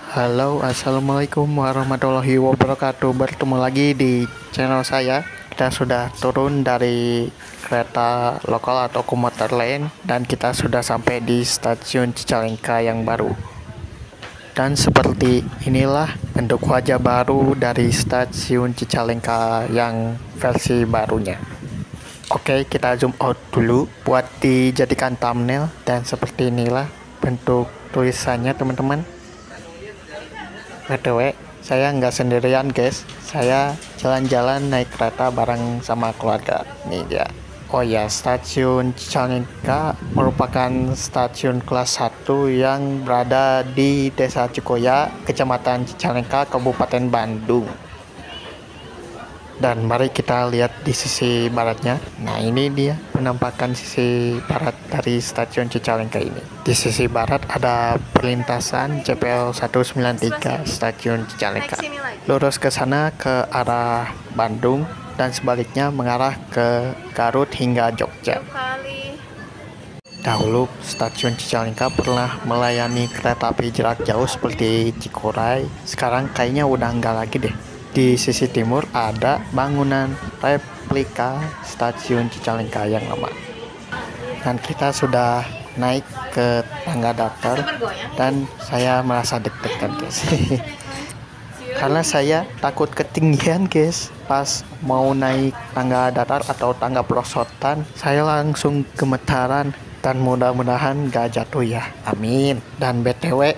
Halo, assalamualaikum warahmatullahi wabarakatuh. Bertemu lagi di channel saya. Kita sudah turun dari kereta lokal atau komuter lain, dan kita sudah sampai di stasiun Cicalengka yang baru. Dan seperti inilah bentuk wajah baru dari stasiun Cicalengka yang versi barunya. Oke, kita zoom out dulu buat dijadikan thumbnail, dan seperti inilah bentuk tulisannya, teman-teman. BTW, saya nggak sendirian guys, saya jalan-jalan naik kereta bareng sama keluarga. Nih dia. Oh ya, stasiun Cicalengka merupakan stasiun kelas 1 yang berada di Desa Cikoya, Kecamatan Cicalengka, Kabupaten Bandung. Dan mari kita lihat di sisi baratnya. Nah, ini dia penampakan sisi barat dari stasiun Cicalengka ini. Di sisi barat ada perlintasan CPL 193 stasiun Cicalengka. Lurus ke sana ke arah Bandung dan sebaliknya mengarah ke Garut hingga Jogja. Dahulu stasiun Cicalengka pernah melayani kereta api jarak jauh seperti Cikuray. Sekarang kayaknya udah enggak lagi deh. Di sisi timur ada bangunan replika stasiun Cicalengka yang lama. Dan kita sudah naik ke tangga datar dan saya merasa deg-degan guys. Karena saya takut ketinggian guys. Pas mau naik tangga datar atau tangga perosotan, saya langsung gemetaran, dan mudah-mudahan gak jatuh ya. Amin. Dan BTW,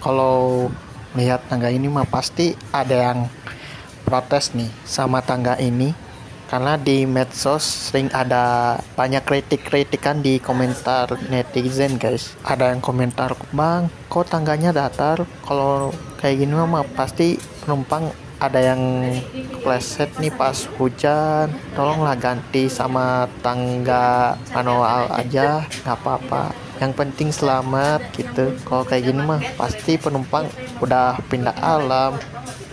kalau lihat tangga ini mah pasti ada yang protes nih sama tangga ini, karena di medsos sering ada banyak kritik-kritikan di komentar netizen guys. Ada yang komentar, "Bang, kok tangganya datar? Kalau kayak gini mah pasti penumpang ada yang kepleset nih pas hujan. Tolonglah ganti sama tangga manual aja, nggak apa-apa. Yang penting selamat gitu. Kalau kayak gini mah pasti penumpang udah pindah alam."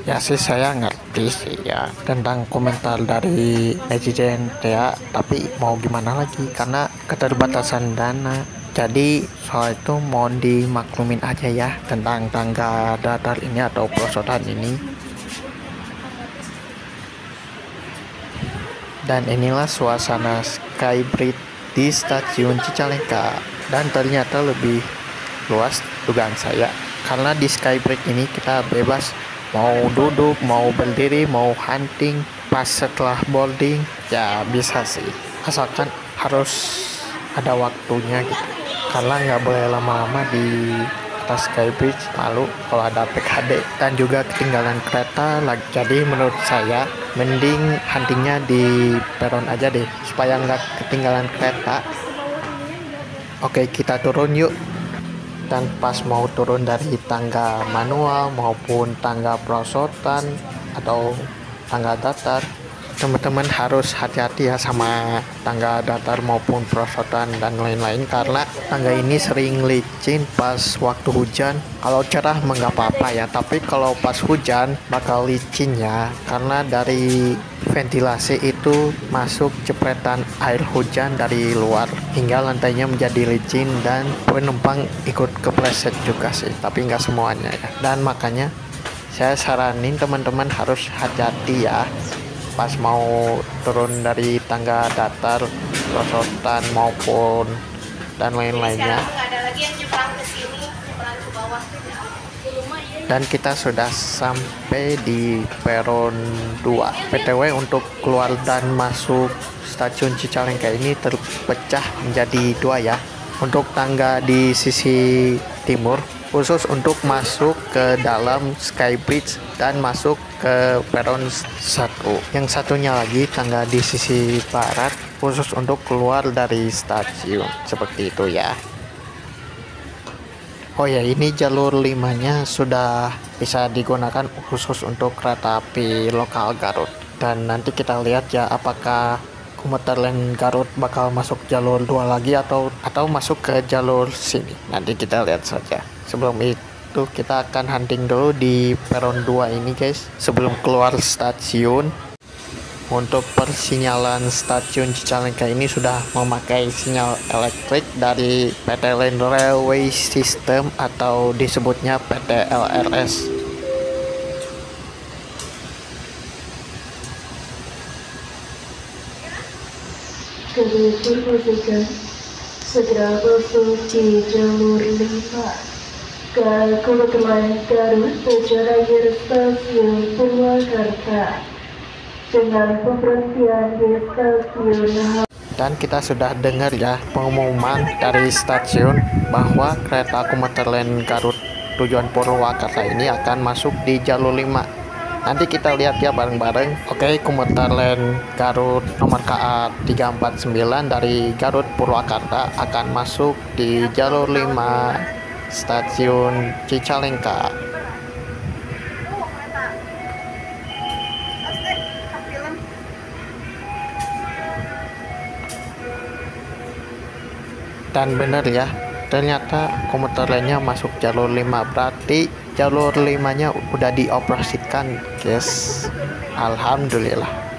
Ya sih, saya ngerti sih ya tentang komentar dari netizen ya, tapi mau gimana lagi karena keterbatasan dana. Jadi soal itu mohon dimaklumin aja ya tentang tangga datar ini atau perosotan ini. Dan inilah suasana Skybridge di stasiun Cicalengka, dan ternyata lebih luas dugaan saya, karena di Skybridge ini kita bebas mau duduk, mau berdiri, mau hunting. Pas setelah boarding ya bisa sih, asalkan harus ada waktunya gitu, karena nggak boleh lama-lama di atas Skybridge, malu kalau ada PKD dan juga ketinggalan kereta lagi. Jadi menurut saya mending huntingnya di peron aja deh supaya nggak ketinggalan kereta. Oke, kita turun yuk. Dan pas mau turun dari tangga manual maupun tangga perosotan atau tangga datar, teman-teman harus hati-hati ya sama tangga datar maupun perosotan dan lain-lain, karena tangga ini sering licin pas waktu hujan. Kalau cerah mah nggak apa-apa ya, tapi kalau pas hujan bakal licin ya, karena dari ventilasi itu masuk cepretan air hujan dari luar hingga lantainya menjadi licin, dan penumpang ikut kepleset juga sih, tapi nggak semuanya ya. Dan makanya saya saranin teman-teman harus hati-hati ya pas mau turun dari tangga datar, perosotan maupun dan lain-lainnya. Dan kita sudah sampai di peron 2. PTW, untuk keluar dan masuk stasiun Cicalengka ini terpecah menjadi 2 ya. Untuk tangga di sisi timur khusus untuk masuk ke dalam Skybridge dan masuk ke peron 1. Yang satunya lagi tangga di sisi barat khusus untuk keluar dari stasiun. Seperti itu ya. Oh ya, ini jalur 5-nya sudah bisa digunakan khusus untuk kereta api lokal Garut. Dan nanti kita lihat ya apakah komuter lain Garut bakal masuk jalur 2 lagi atau masuk ke jalur sini. Nanti kita lihat saja. Sebelum itu kita akan hunting dulu di peron 2 ini guys, sebelum keluar stasiun. Untuk persinyalan stasiun Cicalengka ini sudah memakai sinyal elektrik dari PT Line Railway System atau disebutnya PT LRS. Kami informasikan segera masuk di jalur 5 ke Kementerian Garut tujuan akhir stasiun Purwakarta dengan pemberhentian di stasiun. Dan kita sudah dengar ya pengumuman dari stasiun bahwa kereta komuter lain Garut tujuan Purwakarta ini akan masuk di jalur 5. Nanti kita lihat ya bareng-bareng. Oke, komuter lain Garut nomor KA 349 dari Garut Purwakarta akan masuk di jalur 5 stasiun Cicalengka. Dan bener ya, ternyata komuter lainnya masuk jalur 5, berarti jalur 5-nya udah dioperasikan, guys. Alhamdulillah.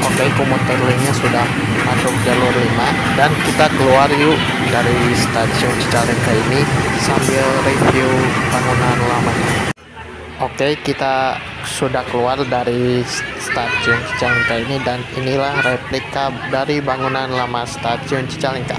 Oke, komuter lainnya sudah masuk jalur 5 dan kita keluar yuk dari stasiun Cicalengka ini sambil review bangunan lamanya. Oke, kita sudah keluar dari stasiun Cicalengka ini dan inilah replika dari bangunan lama stasiun Cicalengka.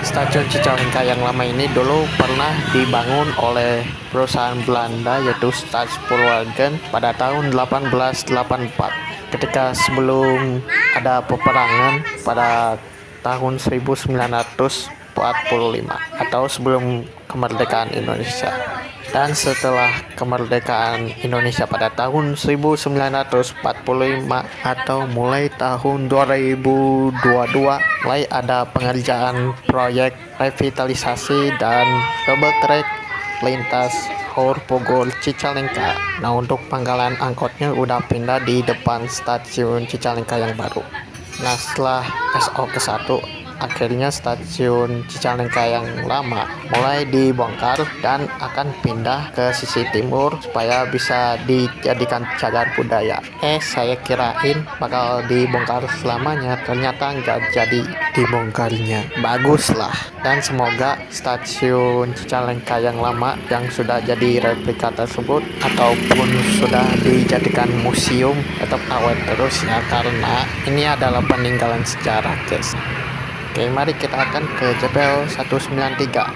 Stasiun Cicalengka yang lama ini dulu pernah dibangun oleh perusahaan Belanda yaitu Stadspolwagen pada tahun 1884. Ketika sebelum ada peperangan pada tahun 1945 atau sebelum kemerdekaan Indonesia. Dan setelah kemerdekaan Indonesia pada tahun 1945 atau mulai tahun 2022 mulai ada pengerjaan proyek revitalisasi dan double track lintas Haur Pogol Cicalengka. Nah, untuk pangkalan angkotnya udah pindah di depan stasiun Cicalengka yang baru. Nah, setelah SO ke-1 akhirnya stasiun Cicalengka yang lama mulai dibongkar dan akan pindah ke sisi timur supaya bisa dijadikan cagar budaya. Saya kirain bakal dibongkar selamanya, ternyata nggak jadi dibongkarnya. Baguslah, dan semoga stasiun Cicalengka yang lama yang sudah jadi replika tersebut ataupun sudah dijadikan museum tetap awet terus ya, karena ini adalah peninggalan sejarah, guys. Oke, mari kita akan ke JPL 193.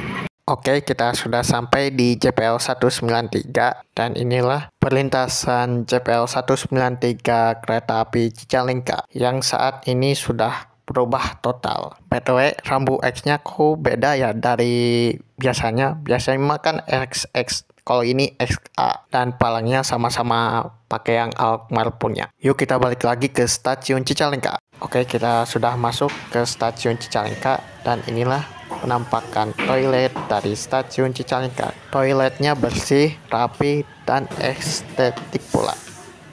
Oke, kita sudah sampai di JPL 193 dan inilah perlintasan JPL 193 kereta api Cicalengka yang saat ini sudah berubah total. BTW, rambu X-nya kok beda ya dari biasanya. Biasanya makan XX, kalau ini XA, dan palangnya sama-sama pakai yang Alkmaar punya. Yuk kita balik lagi ke stasiun Cicalengka. Oke, kita sudah masuk ke stasiun Cicalengka dan inilah penampakan toilet dari stasiun Cicalengka. Toiletnya bersih, rapi, dan estetik pula.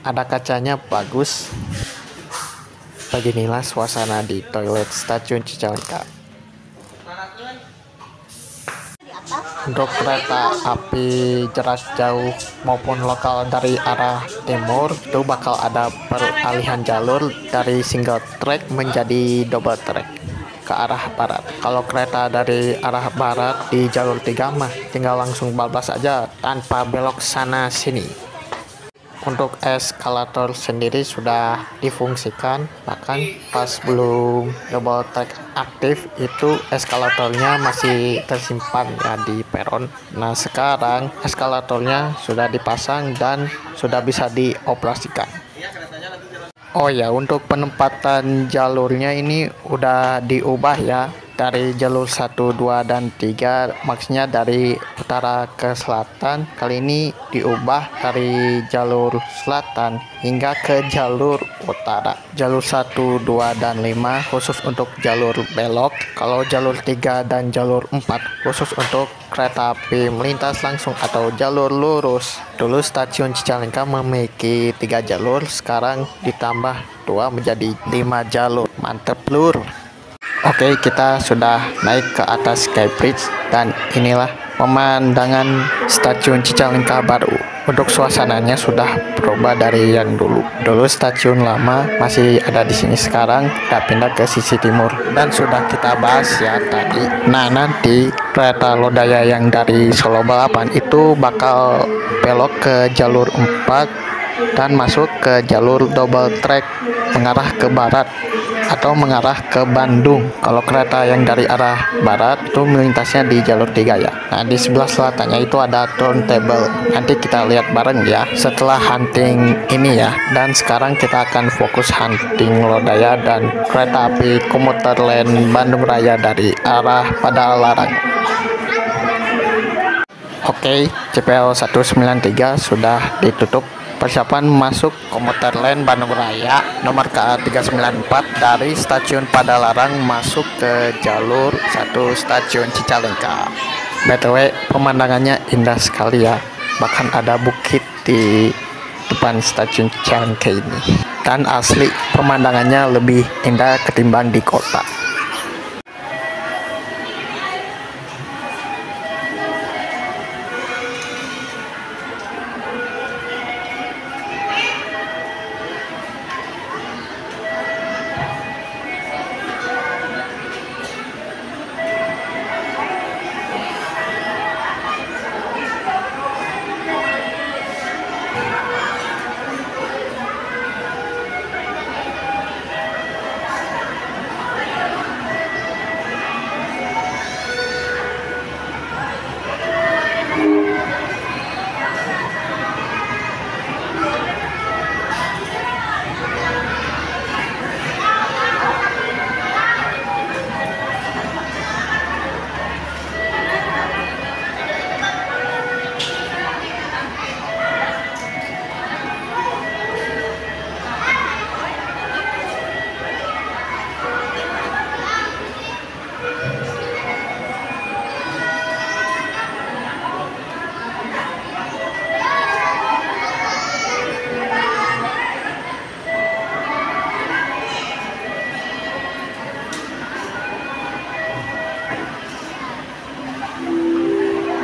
Ada kacanya bagus. Beginilah suasana di toilet stasiun Cicalengka. Untuk kereta api jarak jauh maupun lokal dari arah timur itu bakal ada peralihan jalur dari single track menjadi double track ke arah barat. Kalau kereta dari arah barat di jalur 3 mah tinggal langsung bablas aja tanpa belok sana sini. Untuk eskalator sendiri sudah difungsikan, bahkan pas belum double track aktif itu eskalatornya masih tersimpan ya di peron. Nah sekarang eskalatornya sudah dipasang dan sudah bisa dioperasikan. Oh ya, untuk penempatan jalurnya ini udah diubah ya, dari jalur 1, 2, dan 3, maksudnya dari utara ke selatan. Kali ini diubah dari jalur selatan hingga ke jalur utara. Jalur 1, 2, dan 5 khusus untuk jalur belok. Kalau jalur 3 dan jalur 4 khusus untuk kereta api melintas langsung atau jalur lurus. Dulu stasiun Cicalengka memiliki 3 jalur, sekarang ditambah 2 menjadi 5 jalur. Mantep lur. Oke, kita sudah naik ke atas Skybridge dan inilah pemandangan stasiun Cicalengka baru. Untuk suasananya sudah berubah dari yang dulu. Dulu stasiun lama masih ada di sini, sekarang udah pindah ke sisi timur dan sudah kita bahas ya tadi. Nah, nanti kereta Lodaya yang dari Solo Balapan itu bakal belok ke jalur 4 dan masuk ke jalur double track mengarah ke barat atau mengarah ke Bandung. Kalau kereta yang dari arah barat itu melintasnya di jalur 3 ya. Nah, di sebelah selatannya itu ada turntable. Nanti kita lihat bareng ya setelah hunting ini ya. Dan sekarang kita akan fokus hunting Lodaya dan kereta api komuter lain Bandung Raya dari arah Padalarang. Oke, CPL 193 sudah ditutup. Persiapan masuk komuter lain Bandung Raya nomor KA 394 dari stasiun Padalarang masuk ke jalur 1 stasiun Cicalengka. BTW pemandangannya indah sekali ya, bahkan ada bukit di depan stasiun Cicalengka ini. Dan asli pemandangannya lebih indah ketimbang di kota.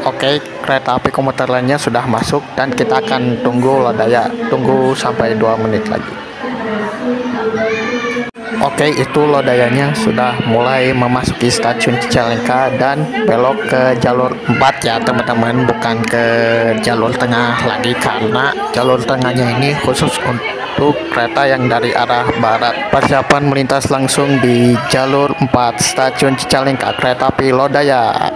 Oke, kereta api komuter lainnya sudah masuk dan kita akan tunggu Lodaya. Tunggu sampai 2 menit lagi. Oke, itu Lodayanya sudah mulai memasuki stasiun Cicalengka dan belok ke jalur 4 ya teman-teman, bukan ke jalur tengah lagi karena jalur tengahnya ini khusus untuk kereta yang dari arah barat. Persiapan melintas langsung di jalur 4 stasiun Cicalengka kereta api Lodaya.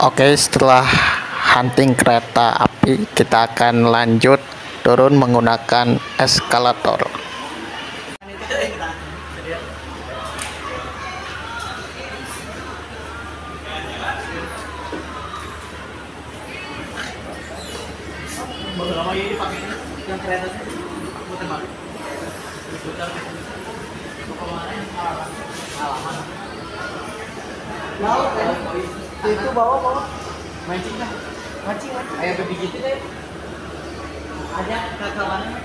Oke, setelah hunting kereta api, kita akan lanjut turun menggunakan eskalator. Itu bawa mancing kan, mancing ayam babi gitu deh, ada kakawannya.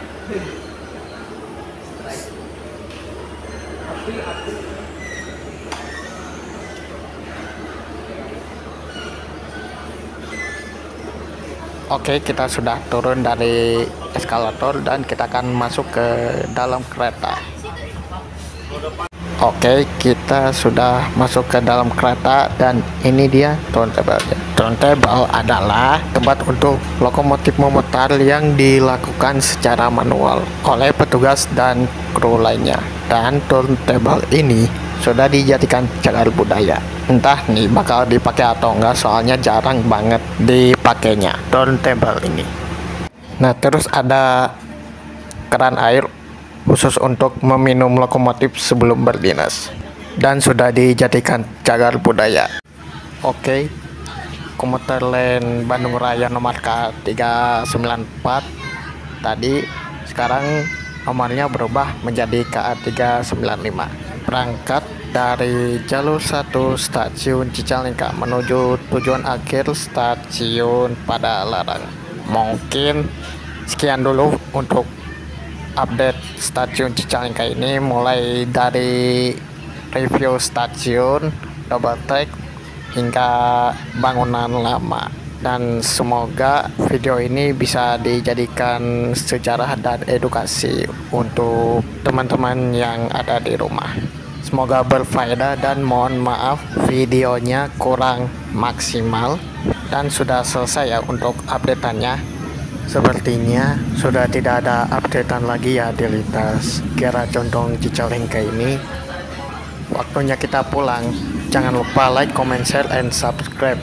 Api. Oke, kita sudah turun dari eskalator dan kita akan masuk ke dalam kereta. Oke, kita sudah masuk ke dalam kereta dan ini dia turntable-nya. Turntable adalah tempat untuk lokomotif memutar yang dilakukan secara manual oleh petugas dan kru lainnya. Dan turntable ini sudah dijadikan cagar budaya. Entah nih bakal dipakai atau enggak, soalnya jarang banget dipakainya turntable ini. Nah, terus ada keran air khusus untuk meminum lokomotif sebelum berdinas dan sudah dijadikan cagar budaya. Oke, komuter lain Bandung Raya nomor K394 tadi sekarang nomornya berubah menjadi KA395, berangkat dari jalur 1 stasiun Cicalengka menuju tujuan akhir stasiun Padalarang. Mungkin sekian dulu untuk update stasiun Cicalengka ini, mulai dari review stasiun, double take, hingga bangunan lama. Dan semoga video ini bisa dijadikan sejarah dan edukasi untuk teman-teman yang ada di rumah. Semoga berfaedah dan mohon maaf videonya kurang maksimal dan sudah selesai ya untuk updateannya. Sepertinya sudah tidak ada updatean lagi ya di lintas Kiara Condong Cicalengka ini. Waktunya kita pulang. Jangan lupa like, comment, share, and subscribe.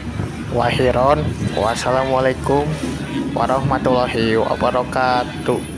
Wassalamualaikum warahmatullahi wabarakatuh.